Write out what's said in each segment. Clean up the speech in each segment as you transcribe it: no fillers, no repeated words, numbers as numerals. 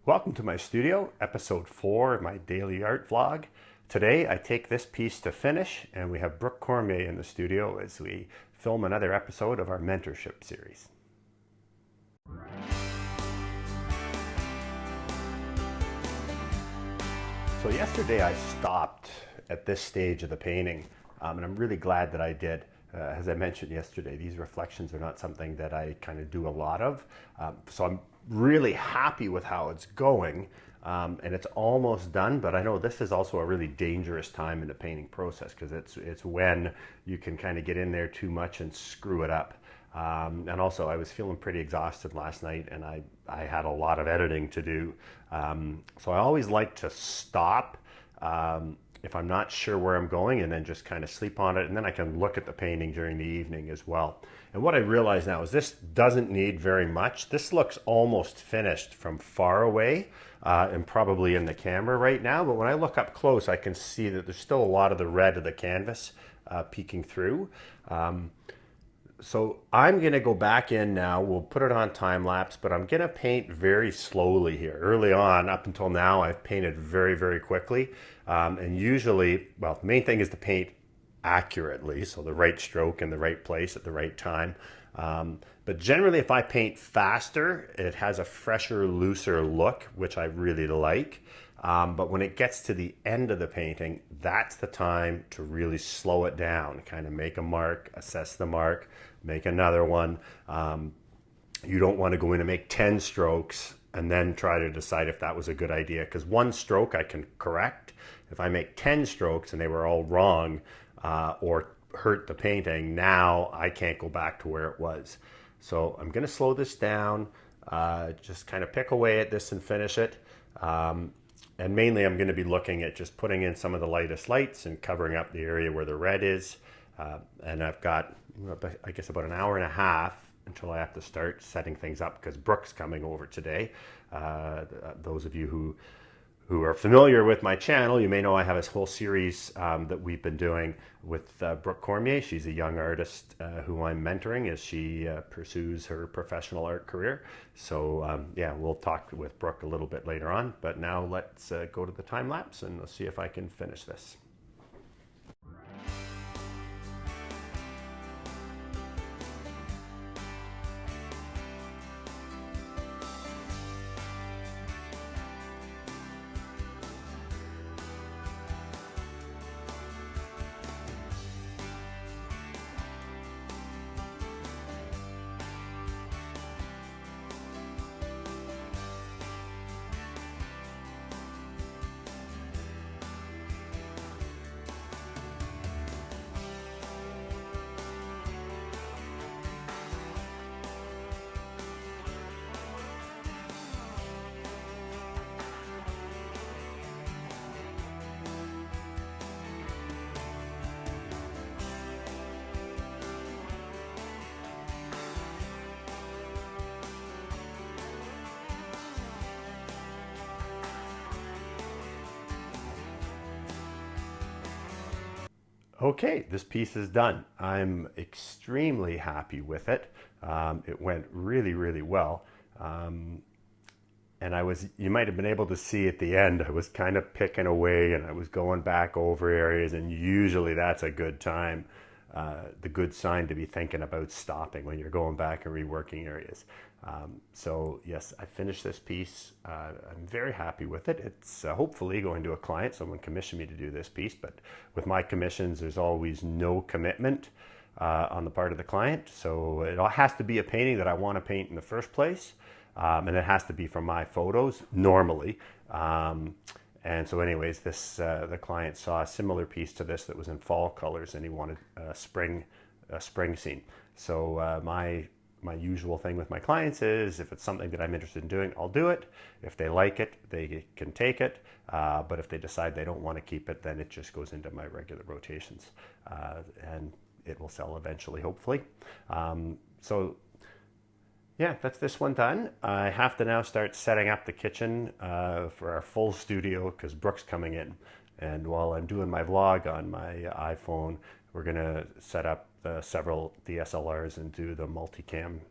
Welcome to my studio, episode 4 of my daily art vlog. Today I take this piece to finish, and we have Brooke Cormier in the studio as we film another episode of our Mentorship Series. So yesterday I stopped at this stage of the painting, and I'm really glad that I did. As I mentioned yesterday, these reflections are not something that I kind of do a lot of. So I'm really happy with how it's going, and it's almost done, but I know this is also a really dangerous time in the painting process because it's when you can kind of get in there too much and screw it up. And also I was feeling pretty exhausted last night, and I had a lot of editing to do. So I always like to stop if I'm not sure where I'm going, and then just kind of sleep on it, and then I can look at the painting during the evening as well. And what I realize now is this doesn't need very much. This looks almost finished from far away, and probably in the camera right now, but when I look up close I can see that there's still a lot of the red of the canvas peeking through. So I'm going to go back in now. We'll put it on time lapse, but I'm going to paint very slowly here. Early on, up until now, I've painted very, very quickly. And usually, well, the main thing is to paint accurately, so the right stroke in the right place at the right time. But generally, if I paint faster, it has a fresher, looser look, which I really like. But when it gets to the end of the painting, that's the time to really slow it down, kind of make a mark, assess the mark, make another one. You don't want to go in and make 10 strokes and then try to decide if that was a good idea, because one stroke I can correct. If I make 10 strokes and they were all wrong or hurt the painting, now I can't go back to where it was. So I'm going to slow this down, just kind of pick away at this and finish it. And mainly I'm going to be looking at just putting in some of the lightest lights and covering up the area where the red is. And I've got, I guess, about an hour and a half until I have to start setting things up because Brooke's coming over today. Those of you who are familiar with my channel, you may know I have this whole series that we've been doing with Brooke Cormier. She's a young artist who I'm mentoring as she pursues her professional art career. So yeah, we'll talk with Brooke a little bit later on, but now let's go to the time lapse and let's see if I can finish this. Okay, this piece is done. I'm extremely happy with it. It went really, really well. And you might have been able to see at the end, I was kind of picking away and I was going back over areas, and usually that's a good time, the good sign to be thinking about stopping when you're going back and reworking areas. So yes, I finished this piece. I'm very happy with it. It's hopefully going to a client. Someone commissioned me to do this piece, but with my commissions, there's always no commitment on the part of the client. So it all has to be a painting that I want to paint in the first place. And it has to be from my photos normally. And so anyways, the client saw a similar piece to this that was in fall colors, and he wanted a spring scene. So my usual thing with my clients is if it's something that I'm interested in doing, I'll do it. If they like it, they can take it. But if they decide they don't want to keep it, then it just goes into my regular rotations. And it will sell eventually, hopefully. So yeah, that's this one done. I have to now start setting up the kitchen for our full studio because Brooke's coming in. And while I'm doing my vlog on my iPhone, we're gonna set up several DSLRs and do the multicam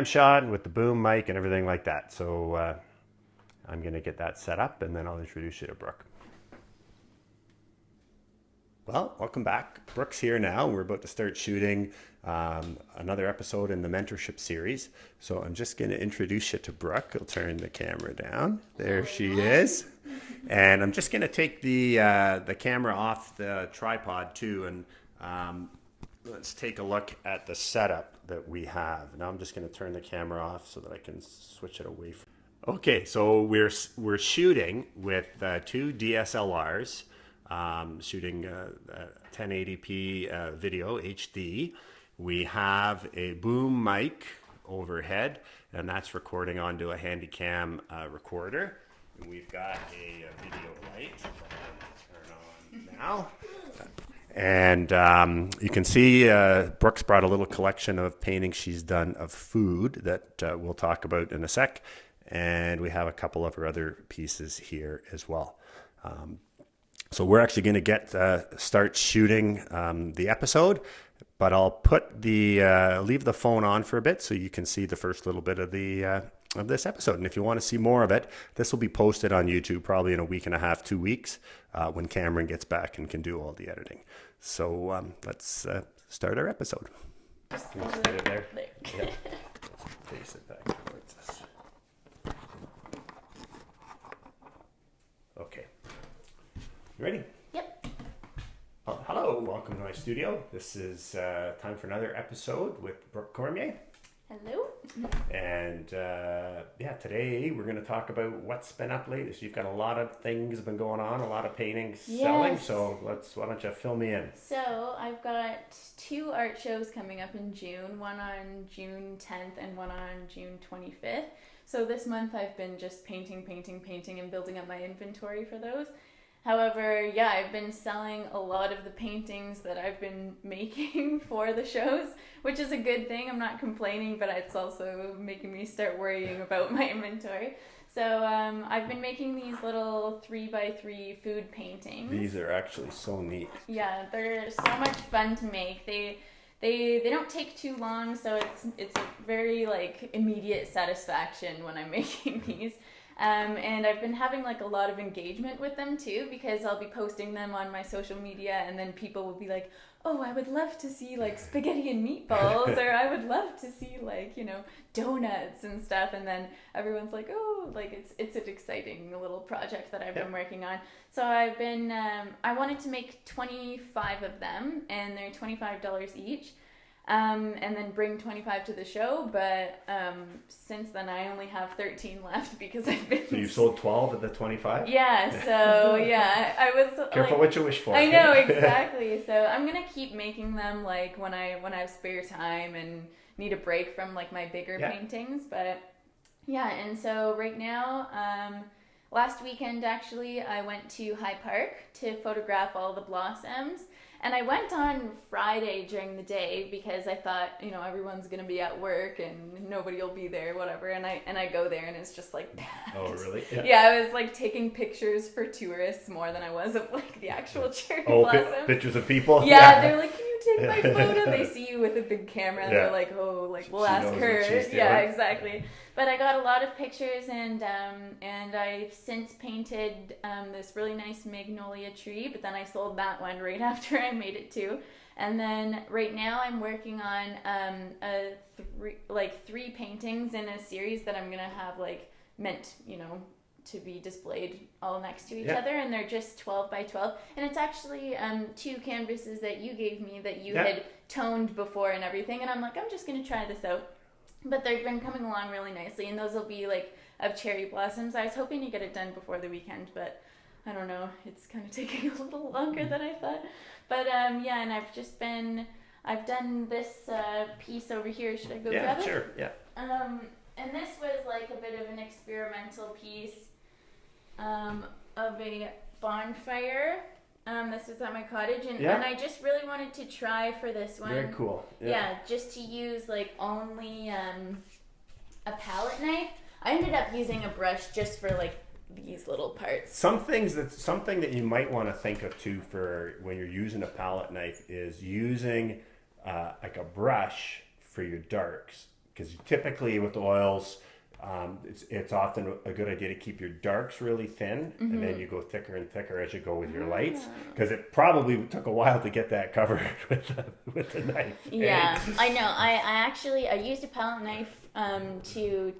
shot with the boom mic and everything like that. So I'm going to get that set up and then I'll introduce you to Brooke. Well, welcome back. Brooke's here now. We're about to start shooting another episode in the Mentorship Series. So I'm just going to introduce you to Brooke. I'll turn the camera down. There she is. And I'm just going to take the camera off the tripod too. And let's take a look at the setup that we have. Now I'm just going to turn the camera off so that I can switch it away from. Okay, so we're shooting with two DSLRs. Shooting 1080p video HD. We have a boom mic overhead, and that's recording onto a Handycam recorder. And we've got a video light that I'm going to turn on now. And you can see Brooke's brought a little collection of paintings she's done of food that we'll talk about in a sec. And we have a couple of her other pieces here as well. So we're actually going to start shooting the episode, but I'll put leave the phone on for a bit so you can see the first little bit of of this episode. And if you want to see more of it, this will be posted on YouTube probably in a week and a half, 2 weeks, when Cameron gets back and can do all the editing. So let's start our episode. Just set it there. Yeah. Face it back towards us. Okay. You ready? Yep. Well, hello, welcome to my studio. This is time for another episode with Brooke Cormier. Hello. And today we're going to talk about what's been up lately. So you've got a lot of things been going on, a lot of paintings selling. So why don't you fill me in? So I've got 2 art shows coming up in June, one on June 10th and one on June 25th. So this month I've been just painting and building up my inventory for those. However, I've been selling a lot of the paintings that I've been making for the shows, which is a good thing. I'm not complaining, but it's also making me start worrying about my inventory. So I've been making these little 3x3 food paintings. These are actually so neat. Yeah, they're so much fun to make. They don't take too long, so it's a very immediate satisfaction when I'm making these. And I've been having a lot of engagement with them too, because I'll be posting them on my social media and then people will be like, oh, I would love to see spaghetti and meatballs, or I would love to see donuts and stuff. And then everyone's like, oh, it's an exciting little project that I've been working on. So I've been, I wanted to make 25 of them, and they're $25 each. And then bring 25 to the show, but since then I only have 13 left because I've been... So you sold 12 of the 25? Yeah, so I was... Careful what you wish for. I know, exactly. So I'm going to keep making them when I have spare time and need a break from my bigger paintings, but and so right now... last weekend, actually, I went to High Park to photograph all the blossoms. And I went on Friday during the day because I thought, everyone's going to be at work and nobody will be there, whatever. And I go there and it's just packed. Oh, really? Yeah, I was taking pictures for tourists more than I was of the actual cherry blossoms. Pictures of people? Yeah, they're like, can you take my photo? They see you with a big camera and they're like, oh, we'll ask her. Yeah, exactly. But I got a lot of pictures, and I've since painted this really nice magnolia tree, but then I sold that one right after I made it too. And then right now I'm working on three paintings in a series that I'm gonna have meant to be displayed all next to each other, and they're just 12 by 12. And it's actually 2 canvases that you gave me that you had toned before and everything. And I'm like, I'm just gonna try this out. But they've been coming along really nicely, and those will be of cherry blossoms. I was hoping to get it done before the weekend, but I don't know. It's kind of taking a little longer than I thought. But and I've done this piece over here. Should I go grab it? Yeah, sure. Yeah. And this was a bit of an experimental piece of a bonfire. This is at my cottage, and I just really wanted to try for this one. Very cool. Yeah, just to use only a palette knife. I ended up using a brush just for these little parts. Something that you might want to think of too for when you're using a palette knife is using a brush for your darks, because typically with oils it's often a good idea to keep your darks really thin, and then you go thicker and thicker as you go with your lights, because it probably took a while to get that covered with the knife. Yeah, I know. I used a palette knife to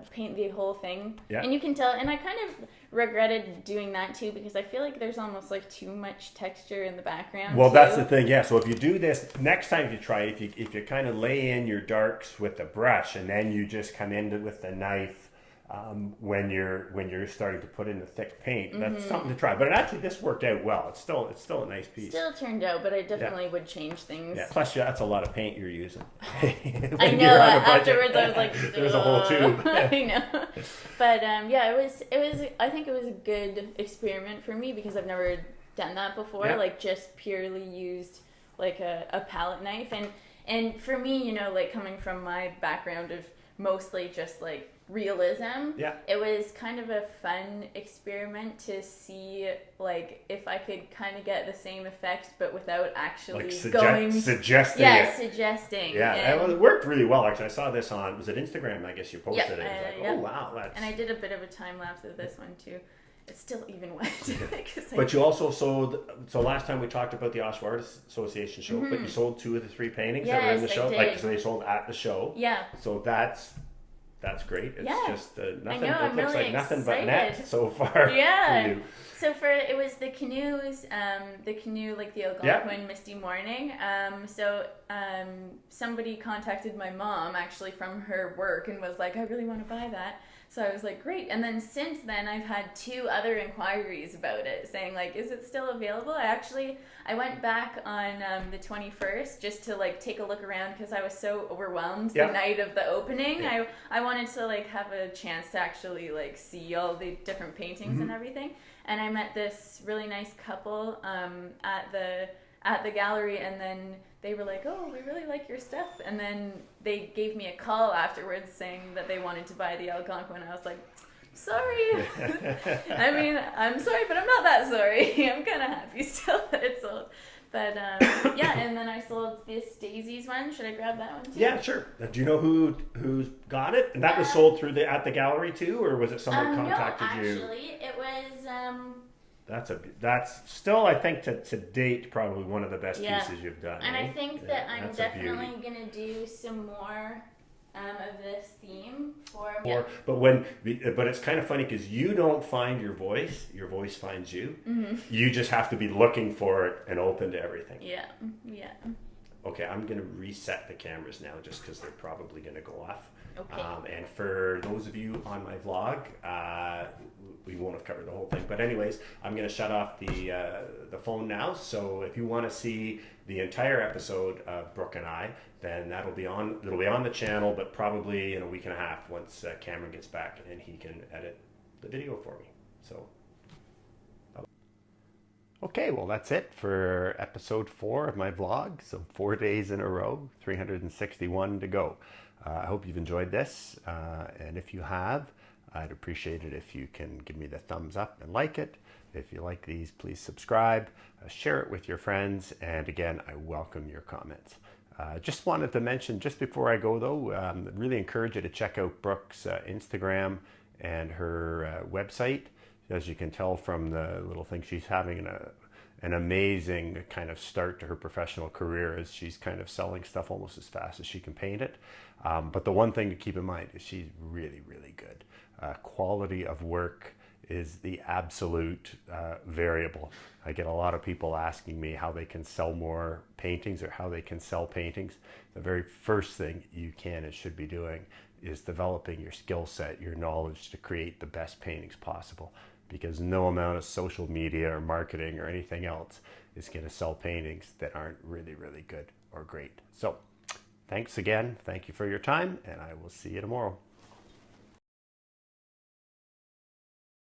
paint the whole thing, and you can tell. And I kind of regretted doing that too, because I feel like there's almost like too much texture in the background. Well, that's the thing. Yeah. So if you do this next time, you try, if you kind of lay in your darks with the brush, and then you just come in with the knife. When you're starting to put in the thick paint, that's something to try. But actually, this worked out well. It's still a nice piece. Still turned out, but I definitely would change things. Yeah. Plus, that's a lot of paint you're using. I know. Afterwards, I was like, there's a whole tube. I know. But yeah, it was. I think it was a good experiment for me, because I've never done that before. Yeah. Like, just purely used like a palette knife, and for me, you know, like coming from my background of mostly just like realism, it was kind of a fun experiment to see like if I could kind of get the same effect but without actually suggesting suggesting. Yeah, it worked really well actually. I saw this on, was it Instagram? I guess you posted it. It was like, oh wow, that's... And I did a bit of a time lapse of this one too. It's still even wet. But you also sold, so last time we talked about the Oshawa Artists Association show, but you sold 2 of the 3 paintings that were in the show. Like, so they sold at the show. Yeah. So that's great. It's just nothing. I know, it looks like nothing but net so far. Yeah. For you. So it was the canoes, like the Algonquin Misty Morning. Somebody contacted my mom actually from her work and was like, I really want to buy that. So I was like, great. And then since then, I've had 2 other inquiries about it, saying like, is it still available? I went back on the 21st just to like take a look around, because I was so overwhelmed the night of the opening. I wanted to like have a chance to actually like see all the different paintings and everything. And I met this really nice couple at the gallery, and then they were like, oh, we really like your stuff. And then they gave me a call afterwards saying that they wanted to buy the Algonquin. I was like, sorry. I mean, I'm sorry, but I'm not that sorry. I'm kind of happy still that it's sold. But and then I sold this Daisy's one. Should I grab that one too? Yeah, sure. Do you know who's got it? And that was sold through at the gallery too, or was it someone contacted you? No, actually, it was... That's still, I think, to date, probably one of the best pieces you've done. And I think that I'm definitely going to do some more of this theme but it's kind of funny, because you don't find your voice finds you. You just have to be looking for it and open to everything. Yeah. Okay, I'm going to reset the cameras now, just because they're probably going to go off. Okay. And for those of you on my vlog, we won't have covered the whole thing. But anyways, I'm going to shut off the phone now. So if you want to see the entire episode of Brooke and I, then it'll be on the channel, but probably in a week and a half, once Cameron gets back and he can edit the video for me. So. Okay, well, that's it for episode 4 of my vlog. So 4 days in a row, 361 to go. I hope you've enjoyed this. And if you have, I'd appreciate it if you can give me the thumbs up and like it. If you like these, please subscribe, share it with your friends. And again, I welcome your comments. Just wanted to mention, just before I go though, really encourage you to check out Brooke's Instagram and her website. As you can tell from the little thing, she's having an amazing kind of start to her professional career, as she's kind of selling stuff almost as fast as she can paint it. But the one thing to keep in mind is she's really, really good. Quality of work is the absolute variable. I get a lot of people asking me how they can sell more paintings or how they can sell paintings. The very first thing you can and should be doing is developing your skill set, your knowledge to create the best paintings possible. Because no amount of social media or marketing or anything else is going to sell paintings that aren't really, really good or great. So thanks again. Thank you for your time, and I will see you tomorrow.